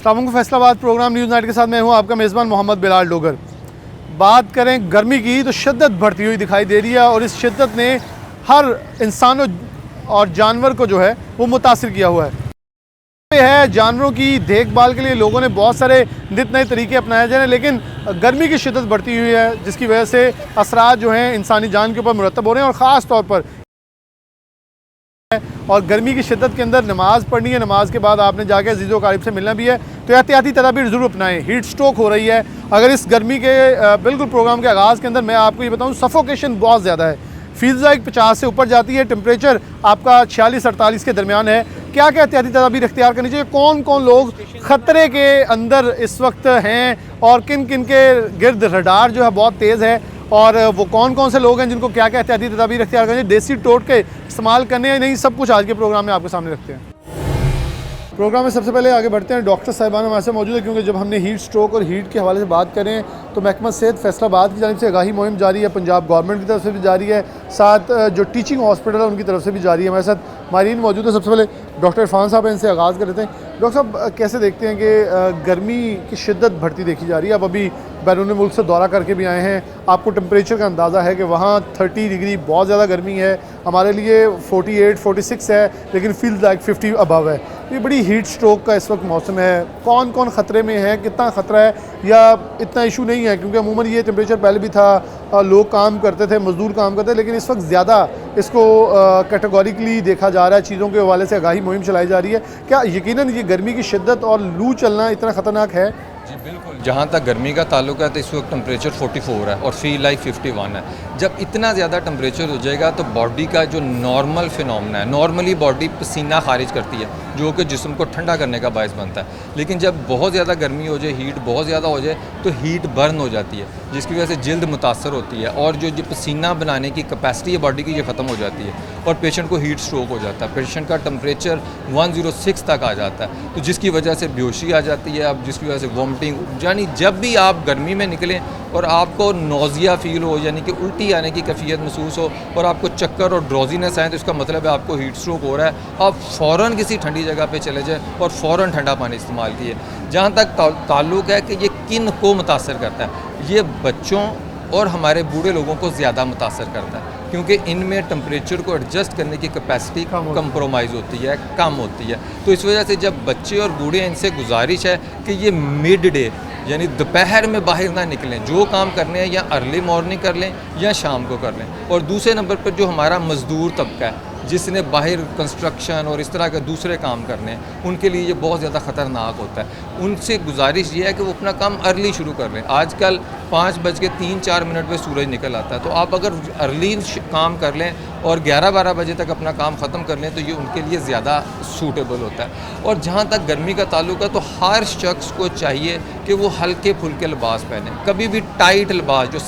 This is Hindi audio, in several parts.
अस्सलाम फैसलाबाद प्रोग्राम न्यूज़ नाइट के साथ मैं हूं आपका मेज़बान मोहम्मद बिलाल डोगर। बात करें गर्मी की तो शिद्दत बढ़ती हुई दिखाई दे रही है और इस शिद्दत ने हर इंसान और जानवर को जो है वो मुतासिर किया हुआ है। जानवरों की देखभाल के लिए लोगों ने बहुत सारे नित नए तरीके अपनाए जा रहे हैं, लेकिन गर्मी की शिद्दत बढ़ती हुई है जिसकी वजह से असरात जो हैं इंसानी जान के ऊपर मुरतब हो रहे हैं। और ख़ास तौर पर और गर्मी की शिद्दत के अंदर नमाज़ पढ़नी है, नमाज के बाद आपने जाके अज़ीज़ो क़रीब से मिलना भी है, तो एहतियाती तदाबीर ज़रूर अपनाएं। हीट स्ट्रोक हो रही है। अगर इस गर्मी के बिल्कुल प्रोग्राम के आगाज़ के अंदर मैं आपको ये बताऊं, सफोकेशन बहुत ज़्यादा है। फ़ीज़ा 50 से ऊपर जाती है, टेम्परेचर आपका 46-48 के दरमियान है। क्या क्या एहतियाती तदाबीर इख्तियार करनी चाहिए, कौन कौन लोग ख़तरे के अंदर इस वक्त हैं और किन किन के गिर्द रडार जो है बहुत तेज़ है, और वो कौन कौन से लोग हैं जिनको क्या क्या एहतियाती तदाबीर इख्तियार करनी है, देसी टोटके इस्तेमाल करने हैं नहीं, सब कुछ आज के प्रोग्राम में आपके सामने रखते हैं। प्रोग्राम में सबसे पहले आगे बढ़ते हैं। डॉक्टर साहिबान हमारे साथ मौजूद है, क्योंकि जब हमने हीट स्ट्रोक और हीट के हवाले से बात करें तो महकमा सेहत फैसलाबाद की जानिब से आगाही मुहिम जारी है, पंजाब गवर्नमेंट की तरफ से भी जारी है, साथ जो टीचिंग हॉस्पिटल है उनकी तरफ से भी जारी है। हमारे साथ मारीन मौजूद है। सबसे पहले डॉक्टर इरफान साहब हैं, इनसे आगाज़ कर लेते हैं। डॉक्टर साहब, कैसे देखते हैं कि गर्मी की शिद्दत बढ़ती देखी जा रही है? अब अभी बैरून मुल्क से दौरा करके भी आए हैं, आपको टेम्परेचर का अंदाज़ा है कि वहाँ 30 डिग्री बहुत ज़्यादा गर्मी है, हमारे लिए 48-46 है, लेकिन फील्स लाइक 50 अबव है। ये बड़ी हीट स्ट्रोक का इस वक्त मौसम है। कौन कौन ख़तरे में है, कितना ख़तरा है, या इतना इशू नहीं है? क्योंकि अमूमन ये टेम्परेचर पहले भी था, लोग काम करते थे, मज़दूर काम करते थे, लेकिन इस वक्त ज़्यादा इसको कैटेगोरिकली देखा जा रहा है। चीज़ों के हवाले से आगाही मुहिम चलाई जा रही है। क्या यकीनन ये गर्मी की शिद्दत और लू चलना इतना ख़तरनाक है? जी बिल्कुल। जहाँ तक गर्मी का ताल्लुक है तो इस वक्त टेम्परेचर 44 है और फील लाइक 51 है। जब इतना ज़्यादा टेम्परेचर हो जाएगा तो बॉडी का जो नॉर्मल फिनोमेना है, नॉर्मली बॉडी पसीना खारिज करती है जो कि जिस्म को ठंडा करने का बायस बनता है, लेकिन जब बहुत ज़्यादा गर्मी हो जाए, हीट बहुत ज़्यादा हो जाए तो हीट बर्न हो जाती है, जिसकी वजह से जल्द मुतासर होती है और जो पसीना बनाने की कैपेसिटी है बॉडी की ये ख़त्म हो जाती है और पेशेंट को हीट स्ट्रोक हो जाता है। पेशेंट का टेम्परेचर 106 तक आ जाता है, तो जिसकी वजह से बेहोशी आ जाती है, अब जिसकी वजह से वॉमिटिंग, यानी जब भी आप गर्मी में निकलें और आपको नोज़िया फील हो, यानी कि उल्टी आने की कैफियत महसूस हो और आपको चक्कर और ड्रोजीनेस आए, तो इसका मतलब है आपको हीट स्ट्रोक हो रहा है। आप फ़ौरन किसी ठंडी जगह पे चले जाएं और फ़ौरन ठंडा पानी इस्तेमाल किए। जहाँ तक ताल्लुक़ है कि ये किन को मुतासर करता है, ये बच्चों और हमारे बूढ़े लोगों को ज़्यादा मुतासर करता है, क्योंकि इनमें टेम्परेचर को एडजस्ट करने की कैपेसिटी कंप्रोमाइज़ होती है, कम होती है। तो इस वजह से जब बच्चे और बूढ़े, इनसे गुजारिश है कि ये मिड डे यानी दोपहर में बाहर ना निकलें, जो काम करने हैं या अर्ली मॉर्निंग कर लें या शाम को कर लें। और दूसरे नंबर पर जो हमारा मज़दूर तबका है जिसने बाहर कंस्ट्रक्शन और इस तरह के दूसरे काम करने हैं, उनके लिए ये बहुत ज़्यादा ख़तरनाक होता है। उनसे गुजारिश ये है कि वो अपना काम अर्ली शुरू कर लें। आजकल 5:03-4 पे सूरज निकल आता है, तो आप अगर अर्ली काम कर लें और 11-12 बजे तक अपना काम ख़त्म कर लें तो ये उनके लिए ज़्यादा सूटेबल होता है। और जहाँ तक गर्मी का ताल्लुक है तो हर शख्स को चाहिए कि वो हल्के फुल्के लिबास पहने, कभी भी टाइट लिबास, जो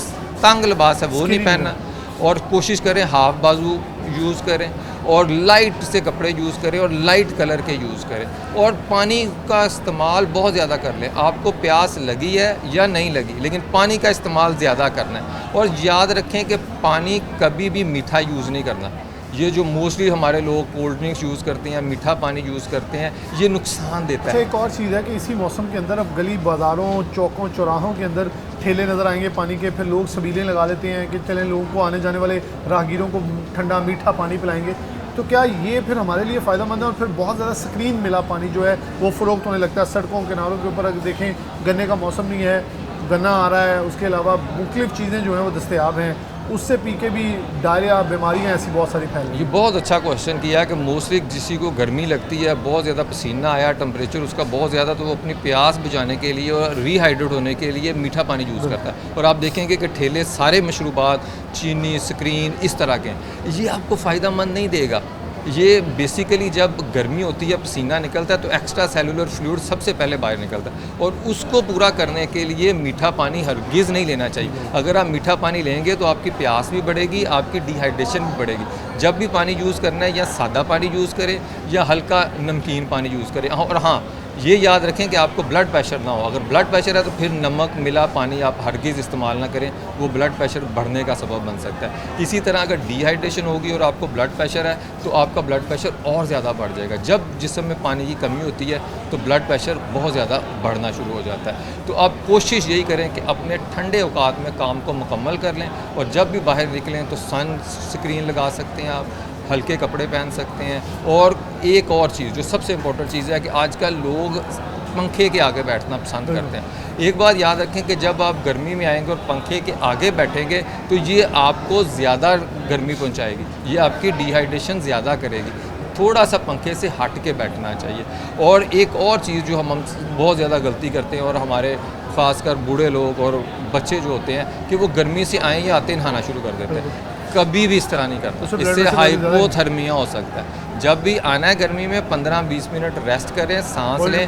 तंग लिबास है वो नहीं पहनना, और कोशिश करें हाफ बाजू यूज़ करें और लाइट से कपड़े यूज़ करें और लाइट कलर के यूज़ करें, और पानी का इस्तेमाल बहुत ज़्यादा कर लें। आपको प्यास लगी है या नहीं लगी, लेकिन पानी का इस्तेमाल ज़्यादा करना है। और याद रखें कि पानी कभी भी मीठा यूज़ नहीं करना। ये जो मोस्टली हमारे लोग कोल्ड ड्रिंक्स यूज़ करते हैं, मीठा पानी यूज़ करते हैं, ये नुकसान देता है। एक और चीज़ है कि इसी मौसम के अंदर अब गली बाज़ारों, चौकों, चौराहों के अंदर ठेले नज़र आएंगे पानी के, फिर लोग सबीलें लगा देते हैं कि चलें लोगों को, आने जाने वाले राहगीरों को ठंडा मीठा पानी पिलाएंगे। तो क्या ये फिर हमारे लिए फ़ायदेमंद है? और फिर बहुत ज़्यादा स्क्रीन मिला पानी जो है वो फ़रोख्त होने लगता है सड़कों किनारों के ऊपर। अगर देखें, गन्ने का मौसम नहीं है, गन्ना आ रहा है, उसके अलावा मुख्तलिफ़ चीज़ें जो हैं वो दस्तयाब हैं, उससे पी के भी डायरिया, बीमारियाँ ऐसी बहुत सारी फैल रही हैं। ये बहुत अच्छा क्वेश्चन किया कि मोस्टली किसी को गर्मी लगती है, बहुत ज़्यादा पसीना आया, टेम्परेचर उसका बहुत ज़्यादा, तो वो अपनी प्यास बुझाने के लिए और रीहाइड्रेट होने के लिए मीठा पानी यूज़ करता है। और आप देखेंगे कि ठेले सारे मशरूबात, चीनी, स्क्रीन, इस तरह के हैं। ये आपको फ़ायदेमंद नहीं देगा। ये बेसिकली जब गर्मी होती है, पसीना निकलता है, तो एक्स्ट्रा सेलुलर फ्लूइड सबसे पहले बाहर निकलता है, और उसको पूरा करने के लिए मीठा पानी हरगिज़ नहीं लेना चाहिए। अगर आप मीठा पानी लेंगे तो आपकी प्यास भी बढ़ेगी, आपकी डिहाइड्रेशन भी बढ़ेगी। जब भी पानी यूज़ करना है, या सादा पानी यूज़ करें या हल्का नमकीन पानी यूज़ करें। और हाँ, ये याद रखें कि आपको ब्लड प्रेशर ना हो। अगर ब्लड प्रेशर है तो फिर नमक मिला पानी आप हरगिज़ इस्तेमाल ना करें, वो ब्लड प्रेशर बढ़ने का सबब बन सकता है। इसी तरह अगर डिहाइड्रेशन होगी और आपको ब्लड प्रेशर है तो आपका ब्लड प्रेशर और ज़्यादा बढ़ जाएगा। जब जिस्म में पानी की कमी होती है तो ब्लड प्रेशर बहुत ज़्यादा बढ़ना शुरू हो जाता है। तो आप कोशिश यही करें कि अपने ठंडे औकात में काम को मुकम्मल कर लें, और जब भी बाहर निकलें तो सन स्क्रीन लगा सकते हैं, आप हल्के कपड़े पहन सकते हैं। और एक और चीज़ जो सबसे इम्पोर्टेंट चीज़ है कि आजकल लोग पंखे के आगे बैठना पसंद करते हैं। एक बात याद रखें कि जब आप गर्मी में आएंगे और पंखे के आगे बैठेंगे तो ये आपको ज़्यादा गर्मी पहुंचाएगी, ये आपकी डिहाइड्रेशन ज़्यादा करेगी। थोड़ा सा पंखे से हट के बैठना चाहिए। और एक और चीज़ जो हम बहुत ज़्यादा गलती करते हैं, और हमारे ख़ासकर बूढ़े लोग और बच्चे जो होते हैं, कि वो गर्मी से आए या आते नहाना शुरू कर देते हैं। कभी भी इस तरह नहीं करता, इससे हाइपोथर्मिया हो सकता है। जब भी आना है गर्मी में 15-20 मिनट रेस्ट करें, सांस लें,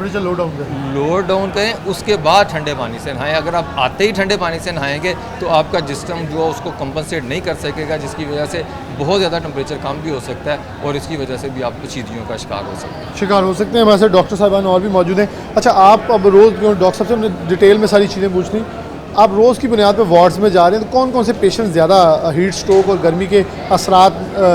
लो डाउन करें, उसके बाद ठंडे पानी से नहाएं। अगर आप आते ही ठंडे पानी से नहाएंगे तो आपका जिस्म जो है उसको कंपनसेट नहीं कर सकेगा, जिसकी वजह से बहुत ज़्यादा टेम्परेचर कम भी हो सकता है, और इसकी वजह से भी आप चीज़ों का शिकार हो सकते हैं। हमारे साथ डॉक्टर साहिबान और भी मौजूद हैं। अच्छा, आप अब रोज़ डॉक्टर साहब से हमने डिटेल में सारी चीज़ें पूछनी, आप रोज़ की बुनियाद पर वार्ड्स में जा रहे हैं तो कौन कौन से पेशेंट ज़्यादा हीट स्ट्रोक और गर्मी के असरात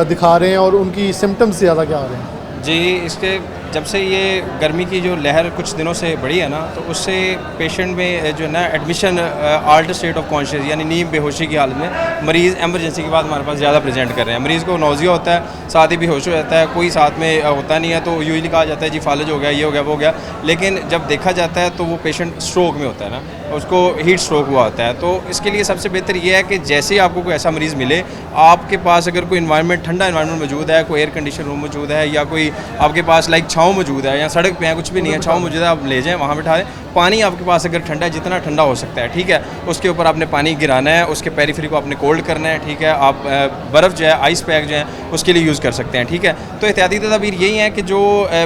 दिखा रहे हैं, और उनकी सिम्टम्स ज़्यादा क्या आ रहे हैं? जी, इसके जब से ये गर्मी की जो लहर कुछ दिनों से बढ़ी है ना, तो उससे पेशेंट में जो है ना admission alter state of conscious यानी नींद बेहोशी की हालत में मरीज़ एमरजेंसी के बाद हमारे पास ज़्यादा प्रेजेंट कर रहे हैं। मरीज़ को नौजिया होता है, साथ ही बेहोश हो जाता है, कोई साथ में होता नहीं है, तो यूजली कहा जाता है जी फालज हो गया, ये हो गया, वो हो गया। लेकिन जब देखा जाता है तो वो पेशेंट स्ट्रोक में होता है ना, उसको हीट स्ट्रोक हुआ होता है। तो इसके लिए सबसे बेहतर ये है कि जैसे ही आपको कोई ऐसा मरीज़ मिले, आपके पास अगर कोई इन्वायरमेंट ठंडा इन्वायरमेंट मौजूद है, कोई एयर कंडीशन रूम मौजूद है, या कोई आपके पास लाइक छाँव मौजूद है, या सड़क पे है कुछ भी नहीं है, छाँव मौजूद है, आप ले जाएं वहाँ बिठा दें। पानी आपके पास अगर ठंडा है, जितना ठंडा हो सकता है, ठीक है, उसके ऊपर आपने पानी गिराना है, उसके पेरीफेरी को आपने कोल्ड करना है, ठीक है। आप बर्फ़ जो है, आइस पैक जो है, उसके लिए यूज़ कर सकते हैं, ठीक है। तो एहतियाती तदाबीर यही है कि जो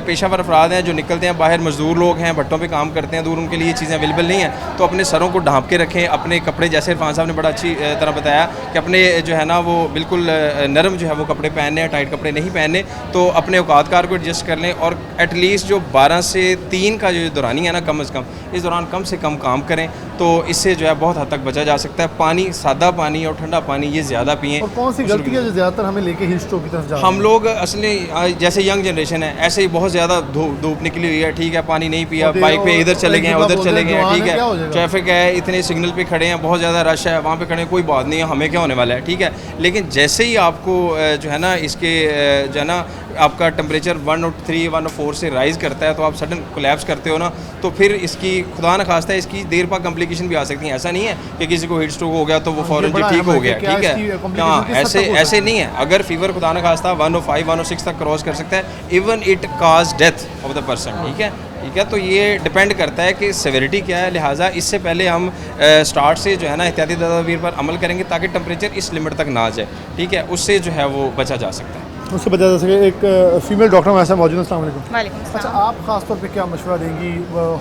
पेशावर अफराद हैं, जो निकलते हैं बाहर, मजदूर लोग हैं, भट्टों पे काम करते हैं दूर, उनके लिए ये चीज़ें अवेलेबल नहीं हैं, तो अपने सरों को ढाँप के रखें। अपने कपड़े, जैसे इरफान साहब ने बड़ा अच्छी तरह बताया कि अपने जो है ना वो बिल्कुल नरम जो है वो कपड़े पहनने हैं, टाइट कपड़े नहीं पहनने। तो अपने औकातकार को एडजस्ट कर लें, और एटलीस्ट जो 12 से 3 का जो दौरानी है ना, कम से कम इस दौरान कम से कम काम करें, तो इससे जो है बहुत हद तक बचा जा सकता है। पानी, सादा पानी और ठंडा पानी ये ज़्यादा पिएँ। और कौन सी गलती है जो ज़्यादातर हमें लेके हीट स्ट्रोक की तरफ जा रही है? हम लोग असली जैसे यंग जनरेशन है, ऐसे ही बहुत ज़्यादा धूप निकली हुई है, ठीक है, पानी नहीं पिया, बाइक पे इधर चले गए, उधर चले गए, ठीक है, ट्रैफिक है, इतने सिग्नल पे खड़े हैं, बहुत ज़्यादा रश है, वहाँ पे खड़े हैं, कोई बात नहीं है, हमें क्या होने वाला है, ठीक है। लेकिन जैसे ही आपको जो है ना इसके जो है ना आपका टेम्परेचर 103, 104 से राइज़ करता है, तो आप सडन कोलैप्स करते हो ना, तो फिर इसकी खुदा न खास्ता है इसकी देर पा कॉम्प्लिकेशन भी आ सकती हैं। ऐसा नहीं है कि किसी को हीट स्ट्रोक हो गया तो वो फ़ौरन जी ठीक हो गया, ठीक है। हाँ, ऐसे नहीं है। अगर फीवर खुदा न खास्ता 105, 106 तक क्रॉस कर सकता है, even it cause death of the person, ठीक है। तो ये डिपेंड करता है कि सेवेरिटी क्या है। लिहाजा इससे पहले हम स्टार्ट से जो है ना एहतियाती तदाबीर पर अमल करेंगे ताकि टेम्परेचर इस लिमिट तक ना जाए, ठीक है, उससे जो है वो बचा जा सकता है, उससे बचा जा सके। एक फीमेल डॉक्टर हमारे साथ मौजूद है। अस्सलाम वालेकुम। वालेकुम अच्छा, सलाम। आप ख़ास तौर पे क्या मशवरा देंगी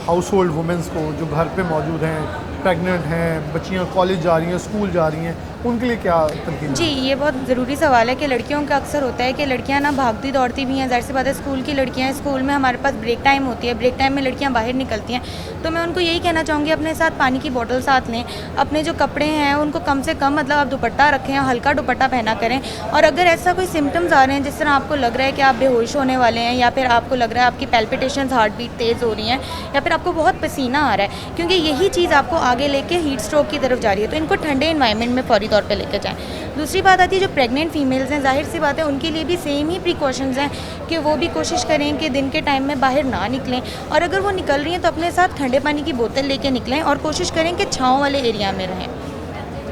हाउस होल्ड वुमेंस को जो घर पे मौजूद हैं, प्रेग्नेंट हैं, बच्चियाँ कॉलेज जा रही हैं, स्कूल जा रही हैं, उनके लिए क्या तनकीद? जी, ये बहुत ज़रूरी सवाल है कि लड़कियों का अक्सर होता है कि लड़कियां ना भागती दौड़ती भी हैं। ज़ाहिर सी बात है, स्कूल की लड़कियां हैं, स्कूल में हमारे पास ब्रेक टाइम होती है, ब्रेक टाइम में लड़कियां बाहर निकलती हैं। तो मैं उनको यही कहना चाहूँगी, अपने साथ पानी की बोतल साथ लें, अपने जो कपड़े हैं उनको कम से कम मतलब आप दुपट्टा रखें, हल्का दुपट्टा पहना करें। और अगर ऐसा कोई सिम्टम्स आ रहे हैं, जिस तरह आपको लग रहा है कि आप बेहोश होने वाले हैं, या फिर आपको लग रहा है आपकी पैल्पिटेशंस, हार्ट बीट तेज़ हो रही हैं, या फिर आपको बहुत पसीना आ रहा है, क्योंकि यही चीज़ आपको आगे लेके हीट स्ट्रोक की तरफ जा रही है, तो इनको ठंडे इन्वायरमेंट में फौरी तौर पर लेकर जाएँ। दूसरी बात आती है जो प्रेग्नेंट फीमेल्स हैं, जाहिर सी बात है उनके लिए भी सेम ही प्रिकॉशंस हैं कि वो भी कोशिश करें कि दिन के टाइम में बाहर ना निकलें, और अगर वो निकल रही हैं तो अपने साथ ठंडे पानी की बोतल लेके निकलें, और कोशिश करें कि छाँव वाले एरिया में रहें,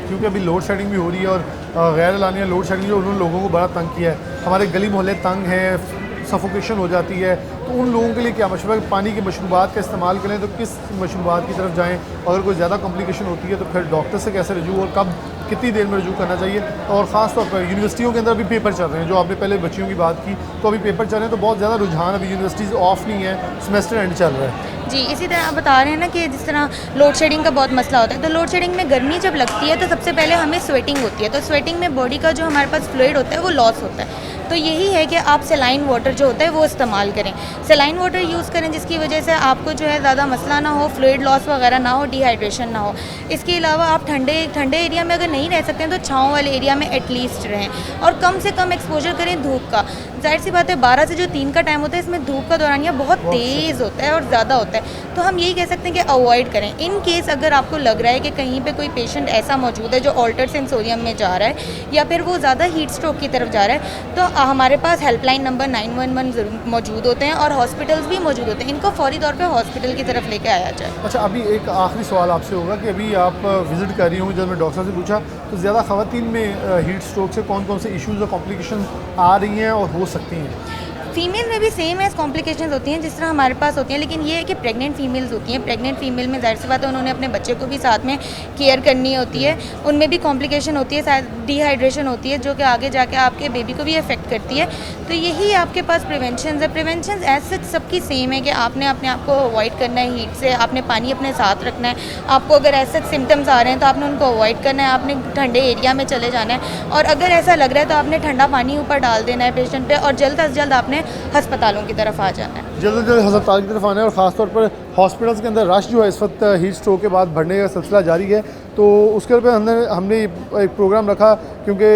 क्योंकि अभी लोड शेडिंग भी हो रही है, और गैर एलानिया लोड शेडिंग जो उन लोगों को बड़ा तंग किया है। हमारे गली मोहल्ले तंग हैं, सफोकेशन हो जाती है, तो उन लोगों के लिए क्या मशवरा है? पानी के मशरूबात का इस्तेमाल करें तो किस मशरूबात की तरफ जाएँ? अगर कोई ज़्यादा कॉम्प्लिकेशन होती है तो फिर डॉक्टर से कैसे रजू, और कब कितनी देर में रजू करना चाहिए? और ख़ास तौर पर यूनिवर्सिटियों के अंदर अभी पेपर चल रहे हैं, जो आपने पहले बच्चियों की बात की, तो अभी पेपर चल रहे हैं, तो बहुत ज़्यादा रुझान, अभी यूनिवर्सिटीज़ ऑफ नहीं है, सेमेस्टर एंड चल रहा है। जी, इसी तरह आप बता रहे हैं ना कि जिस तरह लोड शेडिंग का बहुत मसला होता है, तो लोड शेडिंग में गर्मी जब लगती है तो सबसे पहले हमें स्वेटिंग होती है, तो स्वेटिंग में बॉडी का जो हमारे पास फ्लूइड होता है वो लॉस होता है। तो यही है कि आप सेलाइन वाटर जो होता है वो इस्तेमाल करें, सेलाइन वाटर यूज़ करें, जिसकी वजह से आपको जो है ज़्यादा मसला ना हो, फ्लूइड लॉस वगैरह ना हो, डिहाइड्रेशन ना हो। इसके अलावा आप ठंडे एरिया में अगर नहीं रह सकते हैं तो छाँव वाले एरिया में एटलीस्ट रहें और कम से कम एक्सपोजर करें धूप का। जाहिर सी बात है 12 से जो 3 का टाइम होता है इसमें धूप का दौरानिया बहुत तेज़ होता है और ज़्यादा होता है, तो हम यही कह सकते हैं कि अवॉइड करें। इन केस अगर आपको लग रहा है कि कहीं पे कोई पेशेंट ऐसा मौजूद है जो ऑल्टर्ड सेंसोरियम में जा रहा है या फिर वो ज़्यादा हीट स्ट्रोक की तरफ जा रहा है, तो हमारे पास हेल्पलाइन नंबर 911 ज़रूर मौजूद होते हैं और हॉस्पिटल्स भी मौजूद होते हैं, इनको फौरी तौर पर हॉस्पिटल की तरफ लेके आया जाए। अच्छा, अभी एक आखिरी सवाल आपसे होगा कि अभी आप विज़िट कर रही होंगी, जब मैं डॉक्टर से पूछा तो ज़्यादा ख़वातीन में हीट स्ट्रोक से कौन कौन से इश्यूज़ और कॉम्प्लिकेशन आ रही हैं और हो सकती हैं? फीमेल में भी सेम एज कॉम्प्लिकेशंस होती हैं जिस तरह हमारे पास होती हैं, लेकिन ये है कि प्रेग्नेंट फीमेल्स होती हैं। प्रेग्नेंट फीमेल में जाहिर सी बात है उन्होंने अपने बच्चे को भी साथ में केयर करनी होती है, उनमें भी कॉम्प्लिकेशन होती है, शायद डिहाइड्रेशन होती है जो कि आगे जाके आपके बेबी को भी अफेक्ट करती है। तो यही आपके पास प्रिवेंशन है। प्रिवेंशन एज सच सबकी सेम है कि आपने अपने आप को अवॉइड करना है हीट से, आपने पानी अपने साथ रखना है, आपको अगर ऐसे सिम्टम्स आ रहे हैं तो आपने उनको अवॉइड करना है, आपने ठंडे एरिया में चले जाना है और अगर ऐसा लग रहा है तो आपने ठंडा पानी ऊपर डाल देना है पेशेंट पे और जल्द अज जल्द आपने हस्पतालों की तरफ आ जाना है। जल्द से जल्द अस्पताल की तरफ आना है और ख़ासतौर पर हॉस्पिटल्स के अंदर रश जो है इस वक्त हीट स्ट्रोक के बाद बढ़ने का सिलसिला जारी है। तो उसके ऊपर हमने एक प्रोग्राम रखा क्योंकि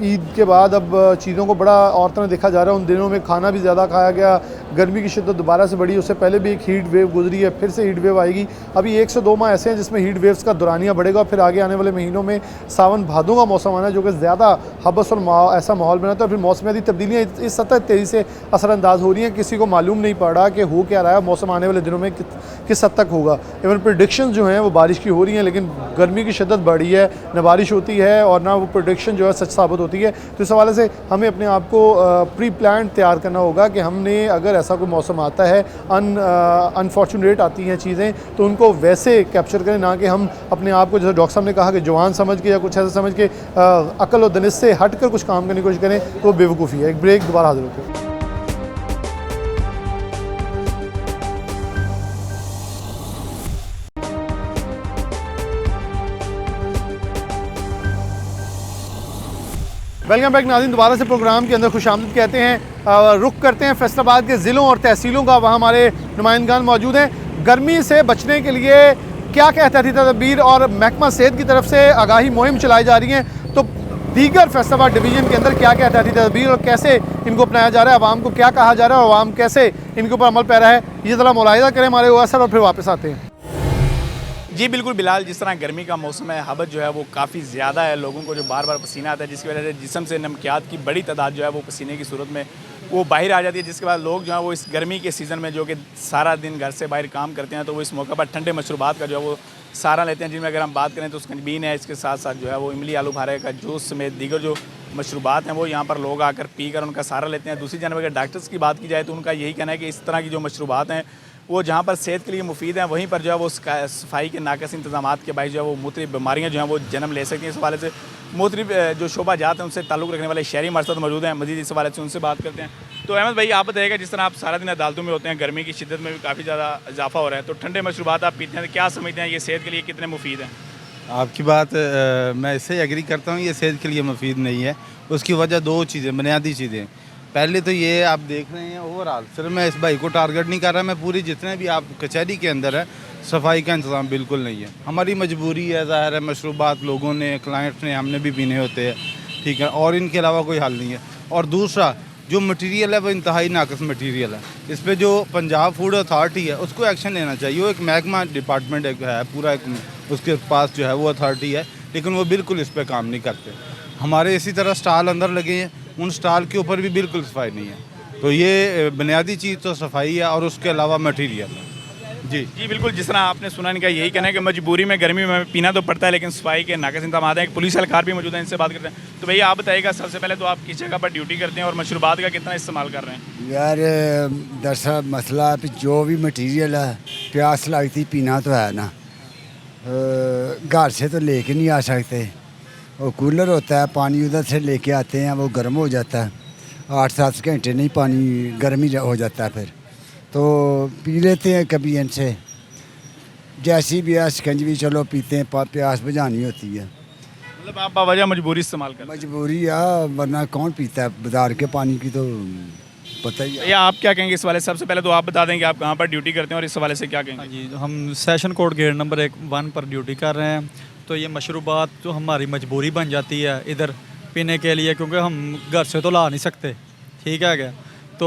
ईद के बाद अब चीज़ों को बड़ा और तरह देखा जा रहा है। उन दिनों में खाना भी ज़्यादा खाया गया, गर्मी की शिद्दत दोबारा से बढ़ी, उससे पहले भी एक हीट वेव गुजरी है, फिर से हीट वेव आएगी। अभी 1 से 2 माह ऐसे हैं जिसमें हीट वेव्स का दौरानिया बढ़ेगा, फिर आगे आने वाले महीनों में सावन भादों का मौसम आना है जो कि ज़्यादा हबस और ऐसा माहौल बनाता है। फिर मौसमियाती तब्दीलियाँ इस सतह तेज़ी से असरअंदाज हो रही हैं, किसी को मालूम नहीं पड़ रहा कि हो क्या रहा है, मौसम आने वाले दिनों में किस हद तक होगा। इवन प्रेडिक्शन जो हैं वो बारिश की हो रही हैं, लेकिन गर्मी की शिद्दत बढ़ी है, न बारिश होती है और ना वो प्रेडिक्शन जो है सच साबित होती है। तो इस हवाले से हमें अपने आप को प्री प्लान तैयार करना होगा कि हमने अगर ऐसा कोई मौसम आता है, अनफॉर्चुनेट आती हैं चीज़ें, तो उनको वैसे कैप्चर करें, ना कि हम अपने आप को जैसे डॉक्टर साहब ने कहा कि जवान समझ के या कुछ ऐसा समझ के अक्ल और दनिश से हट कर कुछ काम करने की कोशिश करें, तो बेवकूफ़ी है। एक ब्रेक, दोबारा हाजिर होते हैं। वेलकम बैक नाज़रीन, दोबारा से प्रोग्राम के अंदर खुशामदीद कहते हैं। रुख करते हैं फैसलाबाद के ज़िलों और तहसीलों का, वहाँ हमारे नुमाइंदगान मौजूद हैं। गर्मी से बचने के लिए क्या क्या एहतियाती तदबीर और महकमा सेहत की तरफ से आगाही मुहिम चलाई जा रही हैं, तो दीगर फैसलाबाद डिवीज़न के अंदर क्या क्या एहतियाती तदबीर और कैसे इनको अपनाया जा रहा है, आवाम को क्या कहा जा रहा है और आवाम कैसे इनके ऊपर अमल पैरा है, ये ज़रा मुलाहिज़ा करें हमारे ओएसआर और फिर वापस आते हैं। जी बिल्कुल बिलाल, जिस तरह गर्मी का मौसम है, हबत जो है वो काफ़ी ज़्यादा है, लोगों को जो बार बार पसीना आता है जिसकी वजह से जिस्म से नमकियात की बड़ी तादाद जो है वो पसीने की सूरत में वो बाहर आ जाती है, जिसके बाद लोग जो है वो इस गर्मी के सीज़न में जो कि सारा दिन घर से बाहर काम करते हैं तो वो इस मौके पर ठंडे मशरूबात का जो है वो सहारा लेते हैं, जिनमें अगर हम बात करें तो स्कंजबीन है, इसके साथ साथ जो है वो इमली आलू बुखारे का जूस समेत दीगर जो मशरूबात हैं वो यहाँ पर लोग आकर पी कर उनका सहारा लेते हैं। दूसरी जानब अगर डॉक्टर्स की बात की जाए तो उनका यही कहना है कि इस तरह की जो मशरूबात हैं वो जहाँ पर सेहत के लिए मुफीद हैं, वहीं पर जो है वो सफाई के नाकस इंतजामात के बाई जो है वो मुख्तलिफ बीमारियाँ जो हैं वो जन्म ले सकती हैं। इस हवाले से मुख्तलिफ जो शोबा जात हैं उनसे ताल्लुक़ रखने वाले शहरी मरसद मौजूद हैं, मज़ीद इस हवाले से उनसे बात करते हैं। तो अहमद भाई, आप बताइएगा, जिस तरह आप सारा दिन अदालतों में होते हैं, गर्मी की शिद्दत में भी काफ़ी ज़्यादा इजाफा हो रहा है, तो ठंडे मशरूबात आप पीते हैं, क्या समझते हैं ये सेहत के लिए कितने मुफीद हैं? आपकी बात मैं इससे एग्री करता हूँ, ये सेहत के लिए मुफीद नहीं है। उसकी वजह 2 चीज़ें, बुनियादी चीज़ें। पहले तो ये आप देख रहे हैं ओवरऑल, सिर्फ मैं इस भाई को टारगेट नहीं कर रहा, मैं पूरी जितने भी आप कचहरी के अंदर है सफाई का इंतज़ाम बिल्कुल नहीं है। हमारी मजबूरी है, ज़ाहिर है, मशरूबात लोगों ने, क्लाइंट्स ने, हमने भी पीने होते हैं, ठीक है, और इनके अलावा कोई हल नहीं है। और दूसरा जो मटेरियल है वो इंतहाई नाकस मटेरियल है, इस पर जो पंजाब फूड अथॉरिटी है उसको एक्शन लेना चाहिए। वो एक महकमा डिपार्टमेंट है पूरा, एक उसके पास जो है वो अथॉरिटी है, लेकिन वो बिल्कुल इस पर काम नहीं करते। हमारे इसी तरह स्टॉल अंदर लगे हैं, उन स्टॉल के ऊपर भी बिल्कुल सफाई नहीं है। तो ये बुनियादी चीज़ तो सफाई है और उसके अलावा मटेरियल है। जी बिल्कुल, जिस तरह आपने सुना, इनका यही कहना है कि मजबूरी में गर्मी में पीना तो पड़ता है, लेकिन सफाई के नाकस इंतजाम हैं। एक पुलिस एहलकार भी मौजूद है, इनसे बात करते हैं। तो भैया आप बताइएगा, सबसे पहले तो आप किस जगह पर ड्यूटी करते हैं और मशरूबात का कितना इस्तेमाल कर रहे हैं? यार दरअसल मसला है जो भी मटेरियल है, प्यास लगती पीना तो है ना, घर से तो लेके नहीं आ सकते। वो कूलर होता है, पानी उधर से लेके आते हैं, वो गर्म हो जाता है, 8-7 घंटे नहीं पानी गर्मी हो जाता है, फिर तो पी लेते हैं कभी इनसे। जैसी भी है शिकंजवी चलो पीते हैं, प्यास बुझानी होती है। मतलब आप बावजह मजबूरी इस्तेमाल करते हैं। मजबूरी है, वरना कौन पीता है बाजार के पानी की, तो पता ही है। भैया आप क्या कहेंगे इस वाले से? सबसे पहले तो आप बता दें कि आप कहाँ पर ड्यूटी करते हैं और इस हवाले से क्या हाँ कहेंगे? जी, हम सेशन कोड गेट नंबर 1 पर ड्यूटी कर रहे हैं। तो ये मशरूबात जो हमारी मजबूरी बन जाती है इधर पीने के लिए, क्योंकि हम घर से तो ला नहीं सकते, ठीक है क्या? तो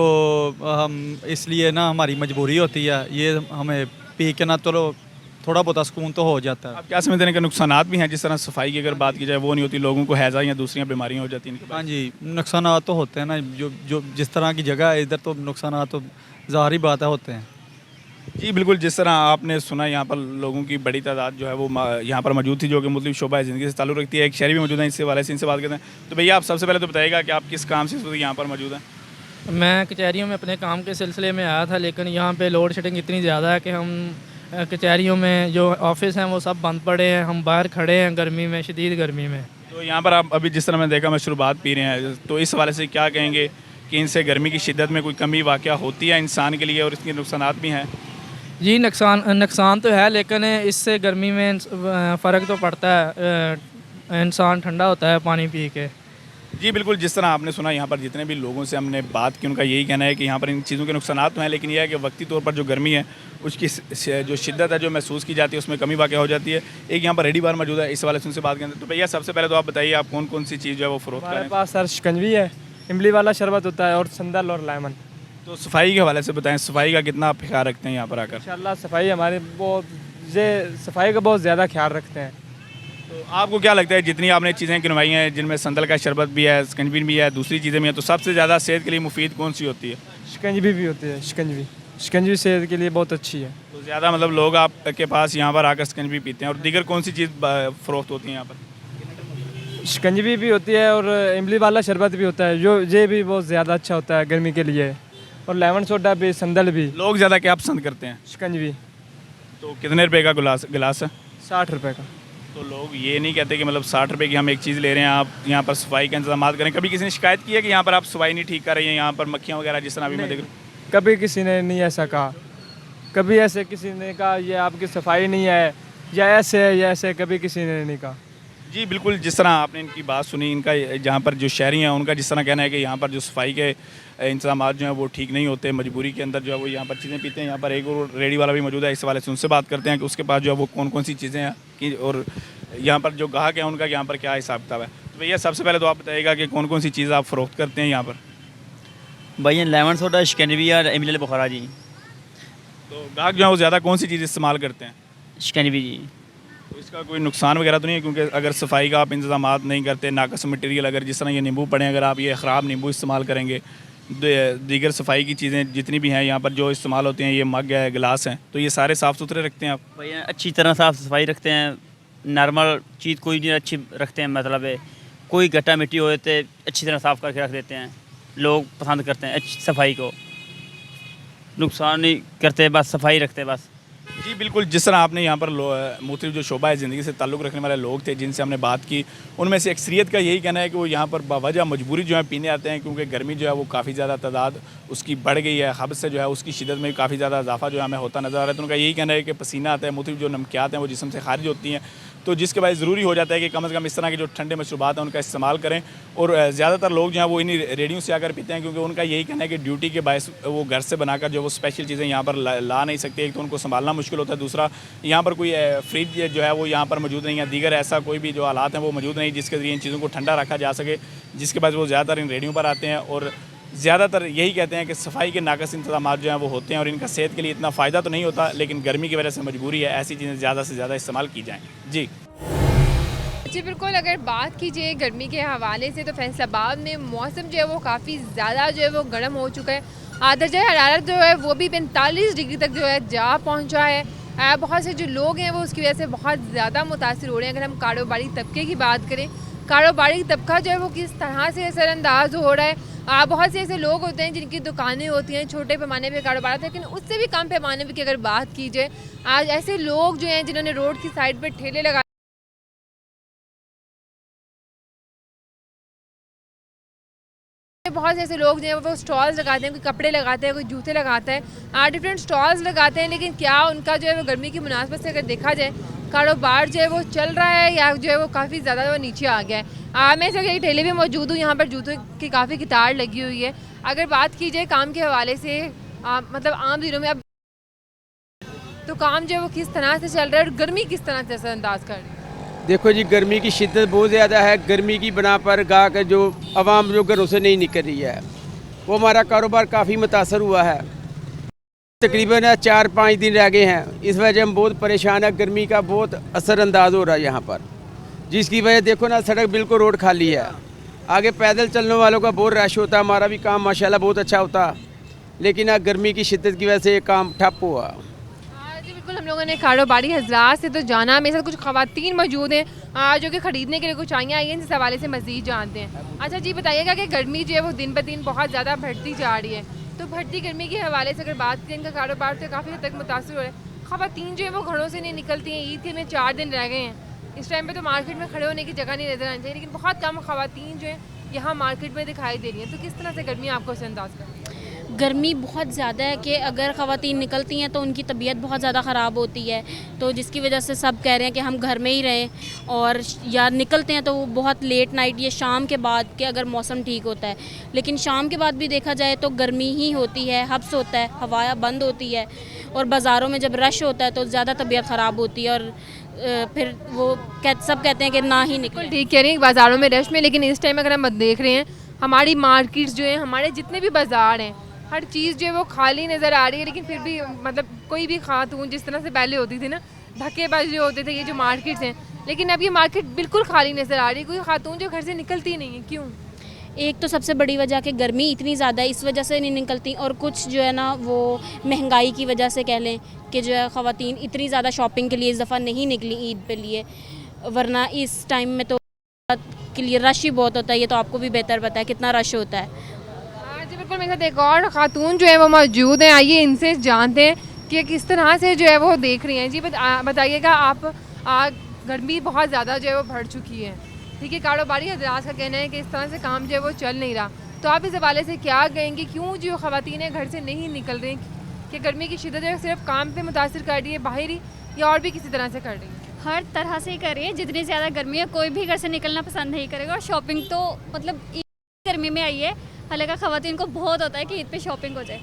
हम इसलिए ना हमारी मजबूरी होती है, ये हमें पी के ना चलो थोड़ा बहुत सुकून तो हो जाता है। आप क्या समझते हैं कि नुकसानात भी हैं? जिस तरह सफाई की अगर बात की जाए वो नहीं होती, लोगों को हैज़ा या दूसरी बीमारियाँ हो जाती हैं इनके हाँ जी, नुकसानात तो होते हैं ना, जो जिस तरह की जगह है इधर तो नुकसानात तो ज़ाहिर बात है होते हैं। जी बिल्कुल, जिस तरह आपने सुना यहाँ पर लोगों की बड़ी तादाद जो है वो यहाँ पर मौजूद थी जो कि मुस्लिम शोबा ज़िंदगी से ताल्लुक़ रखती है। एक शहरी भी मौजूद है, इससे वाले से इनसे बात करते हैं। तो भैया आप सबसे पहले तो बताइएगा कि आप किस काम से इस वक्त यहाँ पर मौजूद हैं? मैं कचहरियों में अपने काम के सिलसिले में आया था, लेकिन यहाँ पे लोड शेडिंग इतनी ज़्यादा है कि हम कचहरियों में जो ऑफिस हैं वो सब बंद पड़े हैं, हम बाहर खड़े हैं गर्मी में, शदीद गर्मी में। तो यहाँ पर आप अभी जिस तरह मैंने देखा मशरूबात पी रहे हैं, तो इस हवाले से क्या कहेंगे कि इनसे गर्मी की शिद्दत में कोई कमी वाक़या होती है इंसान के लिए और इसके नुकसानात भी हैं? जी नुकसान तो है, लेकिन इससे गर्मी में फ़र्क तो पड़ता है, इंसान ठंडा होता है पानी पी के। जी बिल्कुल, जिस तरह आपने सुना यहाँ पर जितने भी लोगों से हमने बात की उनका यही कहना है कि यहाँ पर इन चीज़ों के नुकसानात तो हैं, लेकिन यह है कि वक्ती तौर पर जो गर्मी है उसकी जो शिद्दत है जो महसूस की जाती है उसमें कमी वाक़या हो जाती है। एक यहाँ पर रेडी बार मौजूद है, इस वाले से उनसे बात करें। तो भैया सबसे पहले तो आप बताइए आप कौन कौन सी चीज़ जो है वो फ़रोख्त करें? हमारे पास सर शिकंजी है, इमली वाला शरबत होता है और संदल और लेमन। तो सफाई के हवाले से बताएं, सफाई का कितना आप ख्याल रखते हैं यहाँ पर आकर? इंशाल्लाह सफाई हमारे सफाई का बहुत ज़्यादा ख्याल रखते हैं। तो आपको क्या लगता है जितनी आपने चीज़ें गिनवाई हैं जिनमें संदल का शरबत भी है, स्कंजबी भी है, दूसरी चीज़ें भी हैं, तो सबसे ज़्यादा सेहत के लिए मुफीद कौन सी होती है? शिकंजी भी होती है, शिकंजी सेहत के लिए बहुत अच्छी है। तो ज़्यादा मतलब लोग आपके पास यहाँ पर आकर स्कंजबी पीते हैं, और दीगर कौन सी चीज़ फ़रोख्त होती है यहाँ पर? शिकंजी भी होती है और इमली वाला शरबत भी होता है, जो ये भी बहुत ज़्यादा अच्छा होता है गर्मी के लिए, और लेमन सोडा भी, संदल भी। लोग ज़्यादा क्या पसंद करते हैं? शिकंजी। तो कितने रुपए का गिलास है? 60 रुपये का। तो लोग ये नहीं कहते कि मतलब 60 रुपए की हम एक चीज़ ले रहे हैं, आप यहाँ पर सफाई का इंतजाम करें। कभी किसी ने शिकायत की है कि यहाँ पर आप सफाई नहीं ठीक कर रही हैं, यहाँ पर मक्खियाँ वगैरह जिस तरह अभी मैं देख रहा हूँ? कभी किसी ने नहीं ऐसा कहा, कभी ऐसे किसी ने कहा ये आपकी सफाई नहीं है या ऐसे है या ऐसे, कभी किसी ने नहीं कहा। जी बिल्कुल, जिस तरह आपने इनकी बात सुनी, इनका जहाँ पर जो शहरी हैं उनका जिस तरह कहना है कि यहाँ पर जो सफाई के इंतजाम जो हैं वो ठीक नहीं होते, मजबूरी के अंदर जो है वो यहाँ पर चीज़ें पीते हैं। यहाँ पर एक और रेडी वाला भी मौजूद है, इस वाले से उनसे बात करते हैं कि उसके पास जो है वो कौन कौन सी चीज़ें हैं कि, और यहाँ पर जो ग्राहक हैं उनका यहाँ पर क्या हिसाब किताब है। तो भैया सबसे पहले तो आप बताइएगा कि कौन कौन सी चीज़ आप फ़रोख्त करते हैं यहाँ पर? भैया लेमन सोडा, शिकंजी और इमली बुखारा जी। तो ग्राहक जो है वो ज़्यादा कौन सी चीज़ इस्तेमाल करते हैं? शिकंजी जी। तो इसका कोई नुकसान वगैरह तो नहीं है? क्योंकि अगर सफाई का आप इंतजाम नहीं करते, नाकस मटेरियल अगर जिस तरह ये नींबू पड़े, अगर आप ये ख़राब नींबू इस्तेमाल करेंगे, दीगर सफाई की चीज़ें जितनी भी हैं यहाँ पर जो इस्तेमाल होती हैं, ये मग है, गिलास हैं, तो ये सारे साफ़ सुथरे रखते हैं आप? भैया अच्छी तरह साफ़ सफाई रखते हैं, नॉर्मल चीज़ कोई नहीं अच्छी रखते हैं, मतलब है कोई गट्टा मिट्टी हो तो अच्छी तरह साफ़ करके रख देते हैं। लोग पसंद करते हैं अच्छी सफाई को, नुकसान नहीं करते, बस सफाई रखते बस। जी बिल्कुल, जिस तरह आपने यहाँ पर मुख्तलिफ जो शोबा है ज़िंदगी से ताल्लुक़ रखने वाले लोग थे जिनसे हमने बात की, उनमें से अक्सरियत का यही कहना है कि वो यहाँ पर बावजह मजबूरी जो है पीने आते हैं, क्योंकि गर्मी जो है वो काफ़ी ज़्यादा तादाद उसकी बढ़ गई है, हद से जो है उसकी शिदत में काफ़ी ज़्यादा इजाफा जो है हमें होता नज़र आ रहा है। तो उनका यही कहना है कि पसीना आता है, मुख्तलिफ जो नमकियात हैं वो जिस्म से खारिज होती हैं, तो जिसके बाद ज़रूरी हो जाता है कि कम से कम इस तरह के जो ठंडे मशरूबात हैं उनका इस्तेमाल करें। और ज़्यादातर लोग जो हैं वो इन्हीं रेडियो से आकर पीते हैं, क्योंकि उनका यही कहना है कि ड्यूटी के बायस वो घर से बनाकर जो वो स्पेशल चीज़ें यहाँ पर ला नहीं सकते। एक तो उनको संभालना मुश्किल होता है, दूसरा यहाँ पर कोई फ्रिज जो है वो यहाँ पर मौजूद नहीं है, दीगर ऐसा कोई भी जो हालात हैं वो मौजूद नहीं जिसके ज़रिए इन चीज़ों को ठंडा रखा जा सके, जिसके बाद वो ज़्यादातर इन रेडियो पर आते हैं। और ज़्यादातर यही कहते हैं कि सफाई के नाकस इंतजाम जो हैं वो होते हैं और इनका सेहत के लिए इतना फ़ायदा तो नहीं होता, लेकिन गर्मी की वजह से मजबूरी है ऐसी चीज़ें ज़्यादा से ज़्यादा इस्तेमाल की जाएँ। जी जी बिल्कुल, अगर बात कीजिए गर्मी के हवाले से तो फैसलाबाद में मौसम जो है वो काफ़ी ज़्यादा जो है वो गर्म हो चुका है। दर्जा हरारत जो है वो भी 45 डिग्री तक जो है जा पहुंचा है। बहुत से जो लोग हैं वो उसकी वजह से बहुत ज़्यादा मुतासिर हो रहे हैं। अगर हम कारोबारी तबके की बात करें, कारोबारी तबका जो है वो किस तरह से असरअंदाज हो रहा है। बहुत से ऐसे लोग होते हैं जिनकी दुकानें होती हैं, छोटे पैमाने पे कारोबार होते हैं, लेकिन उससे भी कम पैमाने पे की अगर बात की जाए, आज ऐसे लोग जो हैं जिन्होंने रोड की साइड पर ठेले लगा, बहुत से ऐसे लोग जो हैं वो स्टॉल्स लगाते हैं, कोई कपड़े लगाते हैं, कोई जूते लगाता है, डिफरेंट स्टॉल्स लगाते हैं। लेकिन क्या उनका जो है वो गर्मी की मुनासबत से अगर देखा जाए कारोबार जो है वो चल रहा है या जो है वो काफ़ी ज़्यादा वो नीचे आ गया है? मैं इस वक्त ठेले भी मौजूद हूँ, यहाँ पर जूतों की काफ़ी कतार लगी हुई है। अगर बात की जाए काम के हवाले से मतलब आम दिनों में अब तो काम जो है वो किस तरह से चल रहा है और गर्मी किस तरह से असरअंदाज कर रही है? देखो जी, गर्मी की शिद्दत बहुत ज़्यादा है। गर्मी की बना पर गाहक जो आवाम जो घरों से नहीं निकल रही है, वो हमारा कारोबार काफ़ी मुतासर हुआ है। तकरीबन 4-5 दिन रह गए हैं, इस वजह हम बहुत परेशान है। गर्मी का बहुत असरअंदाज हो रहा है यहाँ पर, जिसकी वजह देखो ना, सड़क बिल्कुल रोड खाली है। आगे पैदल चलने वालों का बहुत रश होता, हमारा भी काम माशाल्लाह बहुत अच्छा होता, लेकिन गर्मी की शिद्दत की वजह से ये काम ठप हुआ। जी बिल्कुल, हम लोगों ने कारोबारी हजरात से तो जाना, मेरे साथ कुछ खवातीन मौजूद हैं जो कि ख़रीदने के लिए कुछ आई हैं, इस हवाले से मज़ीद जानते हैं। अच्छा जी बताइएगा कि गर्मी जो है वो दिन ब दिन बहुत ज़्यादा बढ़ती जा रही है, तो बढ़ती गर्मी के हवाले से अगर बात करें, इनका कारोबार तो काफ़ी हद तक मुतासर हो रहा है। खवातीन जो है वो घरों से नहीं निकलती हैं, ईद के में 4 दिन रह गए हैं, इस टाइम पर तो मार्केट में खड़े होने की जगह नहीं नज़र आनी चाहिए, लेकिन बहुत कम खवातीन जो है यहाँ मार्केट में दिखाई दे रही हैं। तो किस तरह से गर्मी आपको असरअंदाज कर रही है? गर्मी बहुत ज़्यादा है कि अगर ख़वातीन निकलती हैं तो उनकी तबीयत बहुत ज़्यादा ख़राब होती है, तो जिसकी वजह से सब कह रहे हैं कि हम घर में ही रहें, और या निकलते हैं तो वो बहुत लेट नाइट, ये शाम के बाद के अगर मौसम ठीक होता है, लेकिन शाम के बाद भी देखा जाए तो गर्मी ही होती है, हब्स होता है, हवा बंद होती है, और बाज़ारों में जब रश होता है तो ज़्यादा तबीयत ख़राब होती है, और फिर वो सब कहते हैं कि ना ही निकल। ठीक कह रही हैं, बाज़ारों में रश में, लेकिन इस टाइम अगर हम देख रहे हैं हमारी मार्केट्स जो हैं, हमारे जितने भी बाज़ार हैं, हर चीज़ जो है वो खाली नज़र आ रही है, लेकिन फिर भी मतलब कोई भी खातून जिस तरह से पहले होती थी ना, धक्केबाजी होते थे ये जो मार्केट्स हैं, लेकिन अब ये मार्केट बिल्कुल खाली नज़र आ रही है, कोई खातून जो घर से निकलती नहीं है। क्यों? एक तो सबसे बड़ी वजह कि गर्मी इतनी ज़्यादा है, इस वजह से नहीं निकलती, और कुछ जो है ना वो महंगाई की वजह से कह लें कि जो है ख़वातीन इतनी ज़्यादा शॉपिंग के लिए इस दफ़ा नहीं निकली ईद पे लिए, वरना इस टाइम में तो के लिए रश ही बहुत होता है, ये तो आपको भी बेहतर पता है कितना रश होता है। जी बिल्कुल, मेरे साथ एक और खातून जो है वो मौजूद हैं, आइए इनसे जानते हैं कि किस तरह से जो है वो देख रही हैं। जी बताइएगा, आप गर्मी बहुत ज़्यादा जो है वो बढ़ चुकी है, ठीक है, कारोबारी हजरात का कहना है कि इस तरह से काम जो है वो चल नहीं रहा, तो आप इस हवाले से क्या कहेंगे, क्यों जो ख़वातीन हैं घर से नहीं निकल रही, कि गर्मी की शिद्दत है सिर्फ काम पे मुतासिर कर रही है, बाहरी या और भी किसी तरह से कर रही है? हर तरह से ही कर रही है। जितनी ज़्यादा गर्मी है कोई भी घर से निकलना पसंद नहीं करेगा, और शॉपिंग तो मतलब गर्मी में आई है, हालांकि ख़वातीन को बहुत होता है कि ईद पे शॉपिंग हो जाए,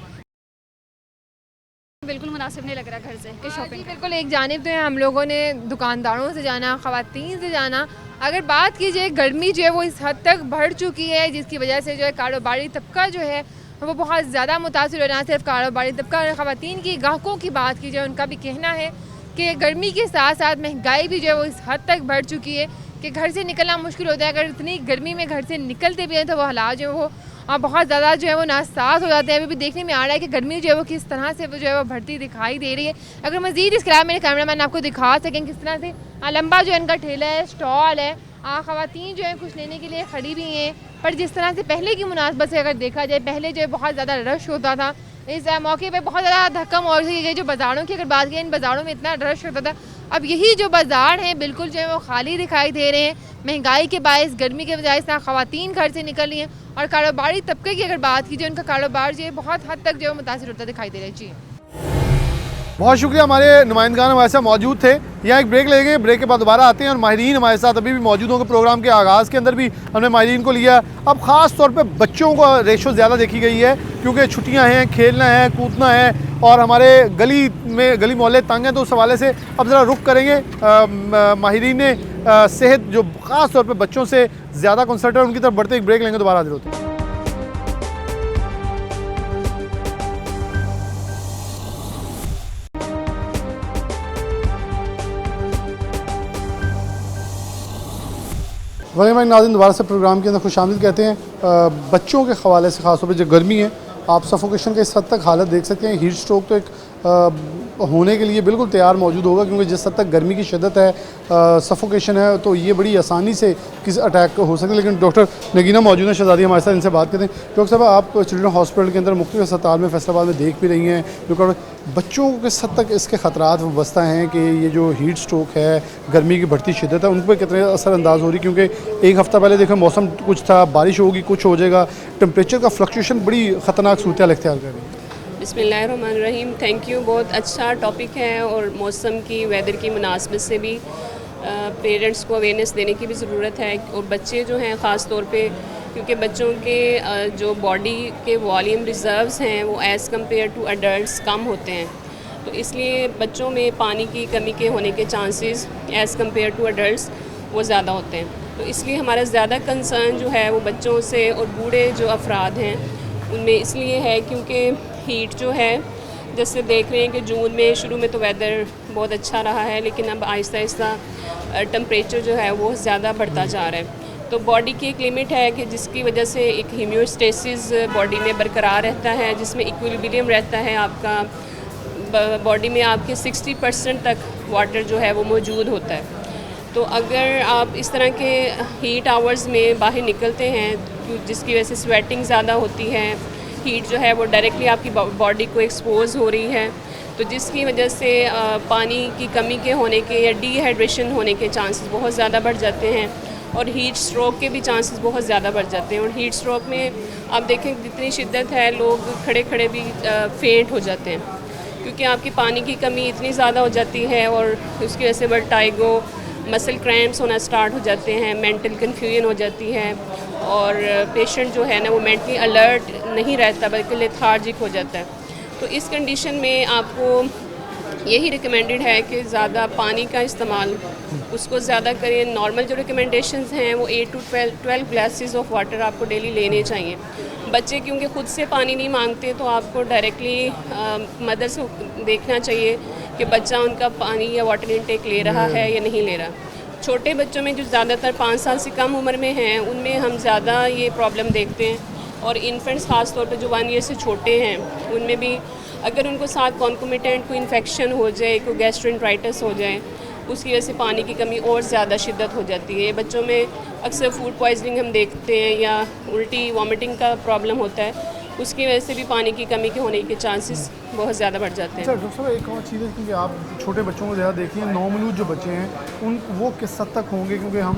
बिल्कुल मुनासिब नहीं लग रहा घर से कि शॉपिंग। बिल्कुल, एक जानिब तो है हम लोगों ने दुकानदारों से जाना, ख़वातीन से जाना, अगर बात की जाए गर्मी जो है वो इस हद तक बढ़ चुकी है, जिसकी वजह से जो है कारोबारी तबका जो है वो बहुत ज़्यादा मुतासिर हो रहा है। सिर्फ कारोबारी तबका और ख़वातीन की, ग्राहकों की बात की जाए, उनका भी कहना है कि गर्मी के साथ साथ महंगाई भी जो है वो इस हद तक बढ़ चुकी है कि घर से निकलना मुश्किल होता है। अगर इतनी गर्मी में घर से निकलते भी हैं तो वो हालात जो है वो बहुत ज़्यादा जो है वो नासाज हो जाते हैं। अभी भी देखने में आ रहा है कि गर्मी जो है वो किस तरह से वो जो है वो बढ़ती दिखाई दे रही है। अगर मज़ीद इसके अलावा मेरे कैमरामैन आपको दिखा सकें किस तरह से लंबा जो है इनका ठेला है, स्टॉल है, ख़वातीन जो है कुछ लेने के लिए खड़ी भी हैं, पर जिस तरह से पहले की मुनासबत से अगर देखा जाए, पहले जो है बहुत ज़्यादा रश होता था, इस मौके पे बहुत ज़्यादा धक्का और ये जो बाज़ारों की अगर बात करें, इन बाज़ारों में इतना रश होता था, अब यही जो बाज़ार हैं बिल्कुल जो है वो खाली दिखाई दे रहे हैं। महंगाई के बायस, गर्मी के बजाय इस ख़वातीन घर से निकल रही हैं, और कारोबारी तबके की अगर बात की जाए, उनका कारोबार जो है बहुत हद तक जो है मुतासिर होता दिखाई दे रहा है। जी बहुत शुक्रिया, हमारे नुमाइंदगान हमारे साथ मौजूद थे। यहाँ एक ब्रेक लेंगे, ब्रेक के बाद दोबारा आते हैं और माहिरीन हमारे साथ अभी भी मौजूद होंगे। प्रोग्राम के आगाज़ के अंदर भी हमने माहिरीन को लिया। अब ख़ास तौर पे बच्चों का रेशो ज़्यादा देखी गई है, क्योंकि छुट्टियाँ हैं, खेलना है, कूदना है, और हमारे गली मोहल्ले तंग हैं, तो उस हवाले से अब ज़रा रुख करेंगे। माहिरीन ने सेहत जो ख़ास तौर पर बच्चों से ज़्यादा कंसर्न है, उनकी तरफ बढ़ते एक ब्रेक लेंगे, दोबारा हाजिर होते हैं। वही मैं नाज़रीन दोबारा से प्रोग्राम के अंदर खुशामदीद कहते हैं। बच्चों के हवाले से ख़ास तौर पर जो गर्मी है, आप सफोकेशन के इस हद तक हालत देख सकते हैं। हीट स्ट्रोक तो एक होने के लिए बिल्कुल तैयार मौजूद होगा, क्योंकि जिस हद तक गर्मी की शिद्दत है, सफोकेशन है, तो ये बड़ी आसानी से किस अटैक हो सकता है। लेकिन डॉक्टर नगीना मौजूद है शहजादी हमारे साथ, इनसे बात करते हैं। डॉक्टर साहब, आप चिल्ड्रन हॉस्पिटल के अंदर मुख्तलिफ अस्पताल में फैसलाबाद में देख भी रही हैं, जो बच्चों को किस हद तक इसके ख़तरात वाबस्ता हैं कि ये जो हीट स्ट्रोक है, गर्मी की बढ़ती शिद्दत है, उन पर कितने असरअंदाज हो रही, क्योंकि एक हफ़्ता पहले देखो मौसम कुछ था, बारिश होगी, कुछ हो जाएगा, टेम्परेचर का फ्लक्चुएशन बड़ी ख़तरनाक सूरत हाल इख्तियार कर रही है। बिस्मिल्लाहिर्रहमानिर्रहीम। थैंक यू, बहुत अच्छा टॉपिक है और मौसम की वेदर की मुनासबत से भी पेरेंट्स को अवेयरनेस देने की भी ज़रूरत है। और बच्चे जो हैं ख़ास तौर पे, क्योंकि बच्चों के जो बॉडी के वॉल्यूम रिज़र्व्स हैं वो एज़ कम्पेयर टू अडल्ट्स कम होते हैं, तो इसलिए बच्चों में पानी की कमी के होने के chances as compare to adults वो ज़्यादा होते हैं। तो इसलिए हमारा ज़्यादा कंसर्न जो है वो बच्चों से और बूढ़े जो अफराद हैं उनमें इसलिए है, क्योंकि हीट जो है, जैसे देख रहे हैं कि जून में शुरू में तो वेदर बहुत अच्छा रहा है, लेकिन अब आहिस्ता आहिस्ता टेम्परेचर जो है वो ज़्यादा बढ़ता जा रहा है। तो बॉडी की एक लिमिट है कि जिसकी वजह से एक होम्योस्टेसिस बॉडी में बरकरार रहता है, जिसमें इक्विलिब्रियम रहता है आपका बॉडी में, आपके 60% तक वाटर जो है वो मौजूद होता है। तो अगर आप इस तरह के हीट आवर्स में बाहर निकलते हैं जिसकी वजह से स्वेटिंग ज़्यादा होती है, हीट जो है वो डायरेक्टली आपकी बॉडी को एक्सपोज हो रही है, तो जिसकी वजह से पानी की कमी के होने के या डिहाइड्रेशन होने के चांसेस बहुत ज़्यादा बढ़ जाते हैं और हीट स्ट्रोक के भी चांसेस बहुत ज़्यादा बढ़ जाते हैं। और हीट स्ट्रोक में आप देखें जितनी शिद्दत है, लोग खड़े खड़े भी फेंट हो जाते हैं, क्योंकि आपकी पानी की कमी इतनी ज़्यादा हो जाती है और उसकी वजह से वर्टाइगो, मसल क्रैम्प्स होना स्टार्ट हो जाते हैं, मेंटल कन्फ्यूजन हो जाती है और पेशेंट जो है ना वो मेंटली अलर्ट नहीं रहता बल्कि लेथार्जिक हो जाता है। तो इस कंडीशन में आपको यही रिकमेंडेड है कि ज़्यादा पानी का इस्तेमाल उसको ज़्यादा करें। नॉर्मल जो रिकमेंडेशंस हैं वो 8 to 12 ग्लासेस ऑफ वाटर आपको डेली लेने चाहिए। बच्चे क्योंकि ख़ुद से पानी नहीं मांगते, तो आपको डायरेक्टली मदर से देखना चाहिए कि बच्चा उनका पानी या वाटर इनटेक ले रहा है या नहीं ले रहा। छोटे बच्चों में जो ज़्यादातर 5 साल से कम उम्र में हैं उनमें हम ज़्यादा ये प्रॉब्लम देखते हैं, और इन्फेंट्स ख़ास तौर पे जो 1 ईयर से छोटे हैं उनमें भी अगर उनको साथ कॉन्कोमिटेंट कोई इन्फेक्शन हो जाए, कोई गैस्ट्रोएंटेराइटिस हो जाए, उसकी वजह से पानी की कमी और ज़्यादा शिद्दत हो जाती है। बच्चों में अक्सर फूड पॉइजनिंग हम देखते हैं या उल्टी वॉमिटिंग का प्रॉब्लम होता है, उसकी वजह से भी पानी की कमी के होने के चांसेस बहुत ज़्यादा बढ़ जाते हैं। डॉक्टर साहब, एक और चीज़ है, क्योंकि आप छोटे बच्चों को ज़्यादा देखिए, नौमलूद जो बच्चे हैं उन वो किस हद तक होंगे, क्योंकि हम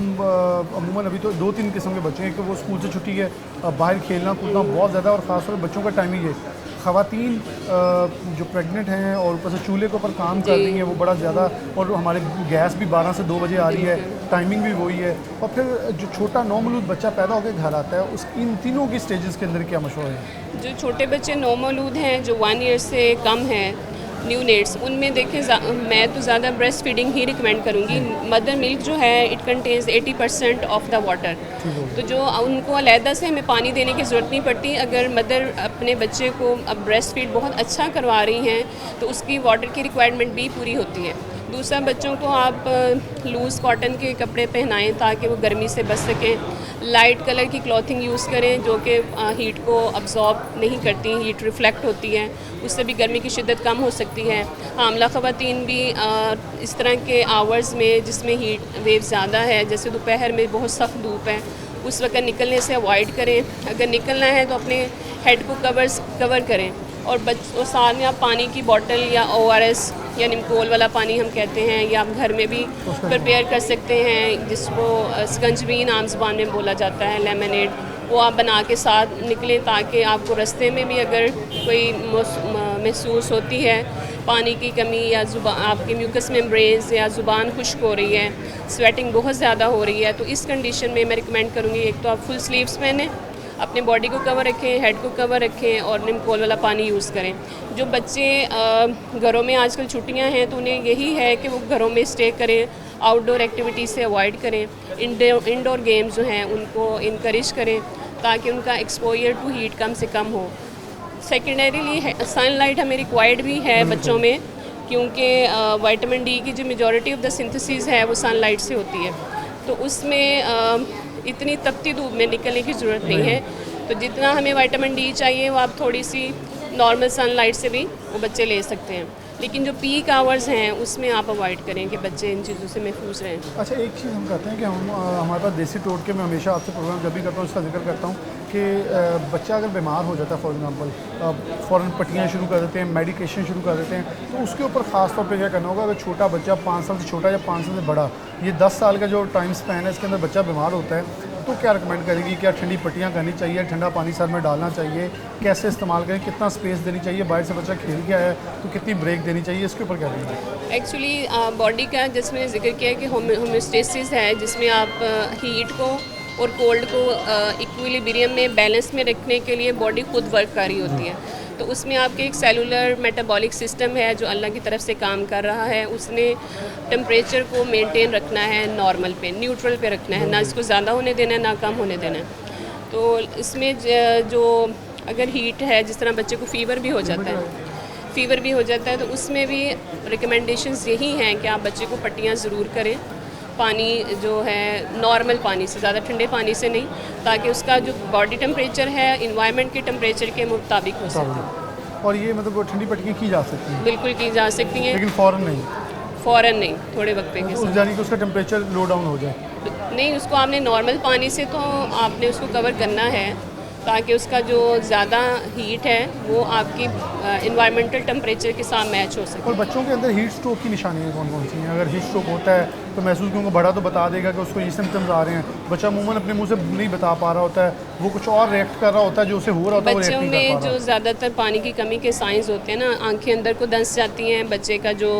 अमूमन अभी तो 2-3 किस्म के बच्चे हैं कि वो स्कूल से छुट्टी है, बाहर खेलना कूदना बहुत ज़्यादा, और ख़ासतौर पर बच्चों का टाइमिंग है, ख़वातीन जो प्रेग्नेंट हैं और ऊपर से चूल्हे के ऊपर काम कर रही हैं वो बड़ा ज़्यादा, और हमारे गैस भी 12 से 2 बजे आ रही है, टाइमिंग भी वही है, और फिर जो छोटा नौमलूद बच्चा पैदा होकर घर आता है, उस इन तीनों की स्टेजेस के अंदर क्या मशवरा है? जो छोटे बच्चे नौमौलूद हैं, जो 1 ईयर से कम हैं, न्यू नेट्स, उनमें देखें मैं तो ज़्यादा ब्रेस्ट फीडिंग ही रिकमेंड करूँगी। मदर मिल्क जो है it contains 80% of the water, तो जो उनको अलहदा से हमें पानी देने की ज़रूरत नहीं पड़ती। अगर मदर अपने बच्चे को अब ब्रेस्ट फीड बहुत अच्छा करवा रही हैं तो उसकी वाटर की रिक्वायरमेंट भी पूरी होती है। दूसरा, बच्चों को आप लूज़ कॉटन के कपड़े पहनाएं ताकि वो गर्मी से बच सकें। लाइट कलर की क्लॉथिंग यूज़ करें जो कि हीट को अब्जॉर्ब नहीं करती, हीट रिफ्लेक्ट होती है, उससे भी गर्मी की शिद्दत कम हो सकती है। हामला ख़वातीन भी इस तरह के आवर्स में जिसमें हीट वेव ज़्यादा है, जैसे दोपहर में बहुत सख्त धूप है, उस वक्त निकलने से अवॉइड करें। अगर निकलना है तो अपने हेड को कवर करें, और साथ में आप पानी की बोतल या ORS या निमकोल वाला पानी हम कहते हैं, या आप घर में भी प्रिपेयर कर सकते हैं, जिसको स्कंजबीन आम ज़ुबान में बोला जाता है, लेमनेड, वो आप बना के साथ निकलें ताकि आपको रास्ते में भी अगर कोई महसूस होती है पानी की कमी या आपकी म्यूकस मेम्ब्रेन्स या ज़ुबान खुश्क हो रही है, स्वेटिंग बहुत ज़्यादा हो रही है, तो इस कंडीशन में मैं रिकमेंड करूँगी एक तो आप फुल स्लीव्स पहने, अपने बॉडी को कवर रखें, हेड को कवर रखें और निमकोल वाला पानी यूज़ करें। जो बच्चे घरों में आजकल छुट्टियां हैं तो उन्हें यही है कि वो घरों में स्टे करें, आउटडोर एक्टिविटी से अवॉइड करें, इंडोर गेम्स जो हैं उनको इनकरेज करें ताकि उनका एक्सपोजर टू हीट कम से कम हो। सेकेंडरीली सनलाइट हमें रिक्वायर्ड भी है बच्चों में, क्योंकि विटामिन डी की जो मेजॉरिटी ऑफ द सिंथेसिस है वो सनलाइट से होती है, तो उसमें इतनी तपती धूप में निकलने की ज़रूरत नहीं है। तो जितना हमें विटामिन डी चाहिए वो आप थोड़ी सी नॉर्मल सनलाइट से भी वो बच्चे ले सकते हैं, लेकिन जो पीक आवर्स हैं उसमें आप अवॉइड करें कि बच्चे इन चीज़ों से महफूज रहें। अच्छा, एक चीज़ हम कहते हैं कि हम हमारे पास देसी टोटके में हमेशा आपसे प्रोग्राम जब भी करता हूँ इसका जिक्र करता हूँ कि बच्चा अगर बीमार हो जाता है, फॉर एग्जांपल फ़ौरन पट्टियाँ शुरू कर देते हैं, मेडिकेशन शुरू कर देते हैं, तो उसके ऊपर ख़ास तौर पे क्या करना होगा? अगर छोटा बच्चा 5 साल से छोटा या 5 साल से बड़ा, ये 10 साल का जो टाइम स्पैन है इसके अंदर बच्चा बीमार होता है, तो क्या रिकमेंड करेंगी? क्या ठंडी पट्टियाँ करनी चाहिए, ठंडा पानी सर में डालना चाहिए, कैसे इस्तेमाल करें, कितना स्पेस देनी चाहिए, बाहर से बच्चा खेल के आया तो कितनी ब्रेक देनी चाहिए, इसके ऊपर क्या देंगे? एक्चुअली बॉडी का जिसमें जिक्र किया है कि होम्योस्टेसिस है, जिसमें आप हीट को और कोल्ड को इक्विलिब्रियम में बैलेंस में रखने के लिए बॉडी खुद वर्क कर रही होती है। तो उसमें आपके एक सेलुलर मेटाबॉलिक सिस्टम है जो अल्लाह की तरफ से काम कर रहा है। उसने टेम्परेचर को मेंटेन रखना है, नॉर्मल पे, न्यूट्रल पे रखना है, ना इसको ज़्यादा होने देना है ना कम होने देना है। तो इसमें जो अगर हीट है, जिस तरह बच्चे को फ़ीवर भी हो जाता है तो उसमें भी रिकमेंडेशंस यही हैं कि आप बच्चे को पट्टियाँ ज़रूर करें, पानी जो है नॉर्मल पानी से, ज़्यादा ठंडे पानी से नहीं, ताकि उसका जो बॉडी टेम्परेचर है इन्वायरमेंट के टेम्परेचर के मुताबिक हो सके। और ये मतलब ठंडी पट्टियाँ की जा सकती हैं? बिल्कुल की जा सकती हैं, लेकिन फ़ौरन नहीं, थोड़े वक्त के उस जानी कि उसका टेम्परेचर लो डाउन हो जाए। नहीं, उसको आपने नॉर्मल पानी से तो आपने उसको कवर करना है, ताकि उसका जो ज़्यादा हीट है वो आपकी इन्वायरमेंटल टेम्परेचर के साथ मैच हो सके। और बच्चों के अंदर हीट स्ट्रोक की निशानियाँ कौन कौन सी हैं? अगर हीट स्ट्रोक होता है तो महसूस क्योंकि बड़ा तो बता देगा कि उसको ये सिम्टम्स आ रहे हैं, बच्चा अमूमन अपने मुंह से नहीं बता पा रहा होता है, वो कुछ और रिएक्ट कर रहा होता है जो उसे हो रहा होता है। बच्चों में जो ज़्यादातर पानी की कमी के साइंस होते हैं ना, आंखें अंदर को धंस जाती हैं, बच्चे का जो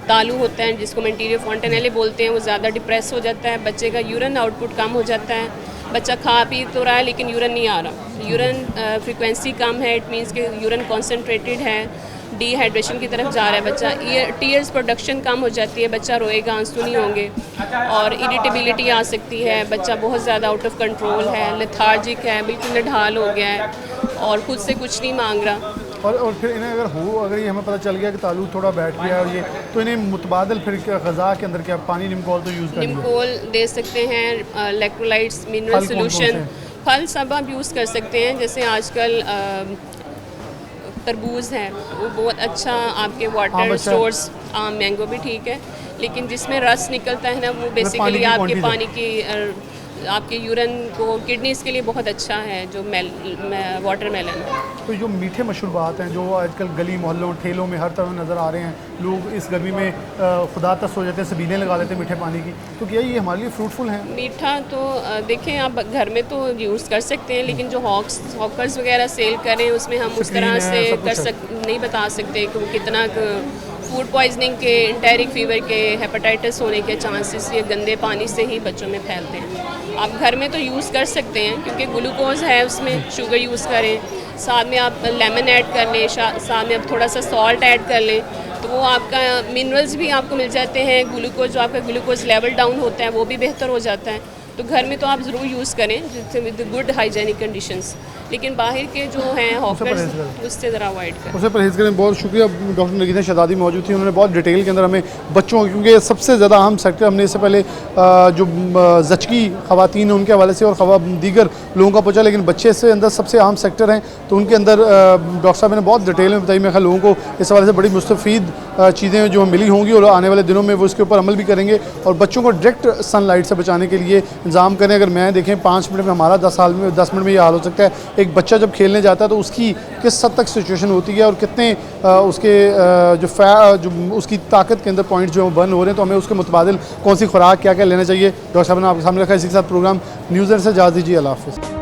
तालू होता है जिसको मेंटीरियो फॉन्टेनेले बोलते हैं वो ज़्यादा डिप्रेस हो जाता है, बच्चे का यूरिन आउटपुट कम हो जाता है, बच्चा खा पी तो रहा है लेकिन यूरिन नहीं आ रहा, यूरिन फ्रीक्वेंसी कम है, इट मीन्स कि यूरिन कॉन्सेंट्रेटेड है, डिहाइड्रेशन की तरफ जा रहा है बच्चा, टीयर्स प्रोडक्शन कम हो जाती है, बच्चा रोएगा, आंसू नहीं होंगे, और इरिटेबिलिटी आ सकती है, बच्चा बहुत ज़्यादा आउट ऑफ कंट्रोल है, लेथार्जिक है, बिल्कुल निढाल हो गया है और खुद से कुछ नहीं मांग रहा। और फिर इन्हें अगर ये हमें पता चल गया कि तालू थोड़ा बैठ गया और ये, तो इन्हें मुतबादल फिर ग़िज़ा के अंदर क्या पानी निमकोल तो यूज़ करेंगे? निमकोल दे सकते हैं, इलेक्ट्रोलाइट्स, मिनरल सोल्यूशन, फल सब आप यूज़ कर सकते हैं। जैसे आजकल तरबूज है वो बहुत अच्छा आपके वाटर स्टोर्स, मैंगो भी ठीक है, लेकिन जिसमें रस निकलता है ना वो बेसिकली आपके पानी की आपके यूरिन को, किडनीज के लिए बहुत अच्छा है जो वाटरमेलन। तो जो मीठे मशरूबात हैं जो आजकल गली मोहल्लों ठेलों में हर तरफ नज़र आ रहे हैं, लोग इस गर्मी में खुदा तस हो जाते हैं, सबीलें लगा लेते हैं मीठे पानी की, तो क्या ये हमारे लिए फ्रूटफुल हैं? मीठा तो देखें आप घर में तो यूज़ कर सकते हैं, लेकिन जो हॉकर्स वगैरह सेल करें उसमें हम उस तरह से नहीं बता सकते कि वो कितना फूड पॉइजनिंग के, इंटेरिक फीवर के, हेपेटाइटिस होने के चांसेस ये गंदे पानी से ही बच्चों में फैलते हैं। आप घर में तो यूज़ कर सकते हैं क्योंकि ग्लूकोज़ है उसमें, शुगर यूज़ करें, साथ में आप लेमन ऐड कर लें, साथ में आप थोड़ा सा सॉल्ट ऐड कर लें, तो वो आपका मिनरल्स भी आपको मिल जाते हैं, ग्लूकोज जो आपका ग्लूकोज लेवल डाउन होता है वो भी बेहतर हो जाता है। तो घर में तो आप ज़रूर यूज़ करें विद गुड हाइजीनिक कंडीशंस, लेकिन बाहर के जो हैं हॉकर्स उससे ज़रा अवॉइड करें, उससे परहेज़ करें। बहुत शुक्रिया, डॉक्टर नगीना शहजादी मौजूद थी, उन्होंने बहुत डिटेल के अंदर हमें बच्चों, क्योंकि सबसे ज़्यादा अहम सेक्टर हमने इससे पहले जो ज़चकी ख़वातीन हैं उनके हवाले से और दीगर लोगों का पूछा, लेकिन बच्चे से अंदर सबसे अहम सेक्टर हैं, तो उनके अंदर डॉक्टर साहब ने बहुत डिटेल में बताई। मैं ख्याल लोगों को इस हवाले से बड़ी मुस्तफ़ीद चीज़ें जो मिली होंगी और आने वाले दिनों में वो इसके ऊपर अमल भी करेंगे और बच्चों को डायरेक्ट सनलाइट से बचाने के लिए इंतजाम करें। अगर मैं देखें 5 मिनट में हमारा 10 मिनट में ये हाल हो सकता है। एक बच्चा जब खेलने जाता है तो उसकी किस हद तक सिचुएशन होती है और कितने उसके जो उसकी ताकत के अंदर पॉइंट्स जो बर्न हो रहे हैं, तो हमें उसके मुतबादिल कौन सी खुराक क्या क्या लेना चाहिए, डॉक्टर साहब ने आपके सामने रखा। इसी के साथ प्रोग्राम न्यूज़ से इजाज़त दीजिए। अल्लाह हाफ़िज़।